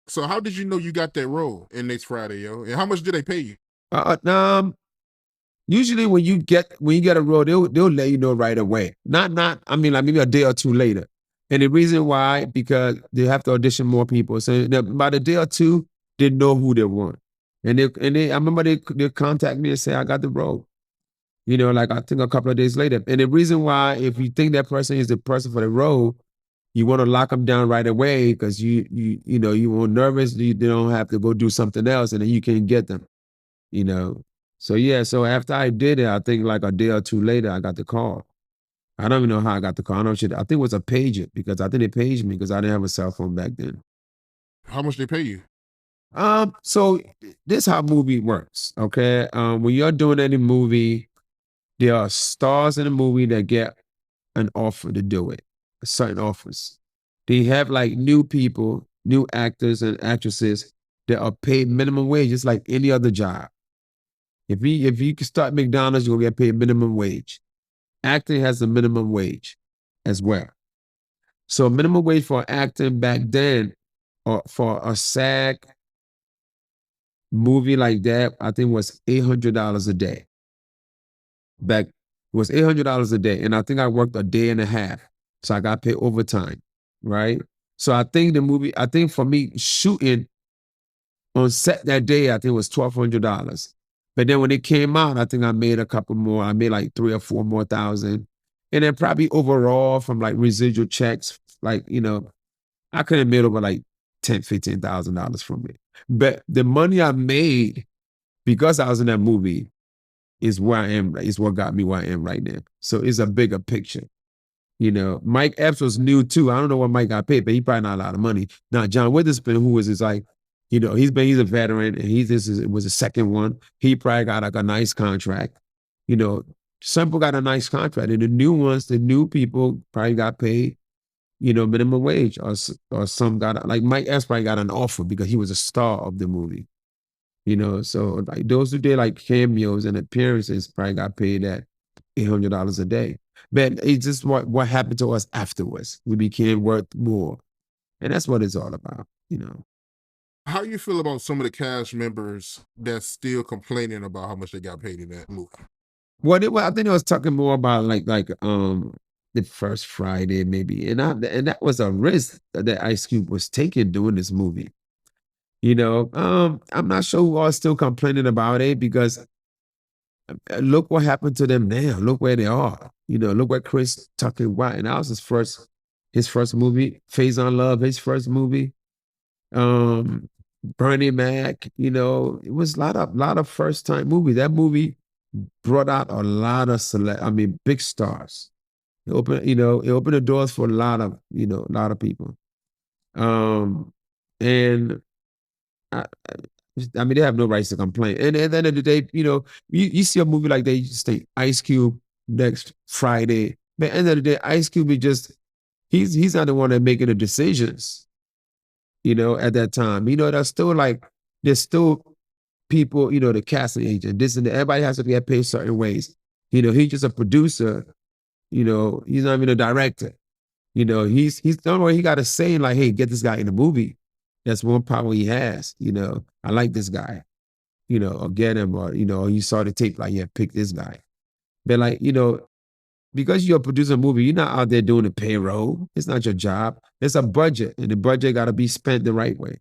So how did you know you got that role in Next Friday, yo? And how much did they pay you? Uh, um, Usually when you get a role, they'll let you know right away. Not I mean like maybe a day or two later. And the reason why, because they have to audition more people. So by the day or two, they know who they want. And I remember they contact me and say, I got the role. Like I think a couple of days later. And the reason why, if you think that person is the person for the role, you want to lock them down right away because you were nervous. They don't have to go do something else, and then you can get them. You know. So yeah. So after I did it, I think like a day or two later, I got the call. I don't even know how I got the call. I think it was a pager because I think they paged me because I didn't have a cell phone back then. How much they pay you? So this how movie works. Okay. When you're doing any movie, there are stars in the movie that get an offer to do it, certain offers. They have like new people, new actors and actresses that are paid minimum wage, just like any other job. If you can start McDonald's, you're gonna get paid minimum wage. Acting has a minimum wage as well. So minimum wage for acting back then, or for a SAG movie like that, I think was $800 a day. Back it was $800 a day, and I think I worked a day and a half, so I got paid overtime, right? So I think for me shooting on set that day, I think it was $1,200. But then when it came out, I think I made a couple more. I made like three or four more thousand, and then probably overall from like residual checks, like I could have made over like $10,000, $15,000 from it. But the money I made because I was in that movie is where I am, is what got me where I am right now. So it's a bigger picture. Mike Epps was new too. I don't know what Mike got paid, but he probably not a lot of money. Now, John Witherspoon, who was is like, he's a veteran and was the second one. He probably got like a nice contract. You know, some people got a nice contract. And the new ones, the new people probably got paid, minimum wage, or some got like Mike Epps probably got an offer because he was a star of the movie. So like those who did like cameos and appearances probably got paid that $800 a day. But it's just what happened to us afterwards. We became worth more, and that's what it's all about. How you feel about some of the cast members that's still complaining about how much they got paid in that movie? I think I was talking more about like the first Friday maybe, and that was a risk that Ice Cube was taking doing this movie. I'm not sure who are still complaining about it because look what happened to them now. Look where they are. Look where Chris Tucker White, and that was his first movie. Phase on Love, his first movie. Um, Bernie Mac. It was a lot of first time movies. That movie brought out a lot of big stars. It opened the doors for a lot of people. Um, and I mean, they have no rights to complain. And at the end of the day, you see a movie like that, you just think Ice Cube next Friday. But at the end of the day, Ice Cube is just he's not the one that making the decisions. At that time, there's still people, the casting agent, this and that. Everybody has to get paid certain ways. He's just a producer. He's not even a director. He's don't worry, he got a saying like, hey, get this guy in the movie. That's one power he has. I like this guy, or get him, or you saw the tape, like, yeah, pick this guy. But like, because you're producing a movie, you're not out there doing a payroll. It's not your job. It's a budget, and the budget got to be spent the right way.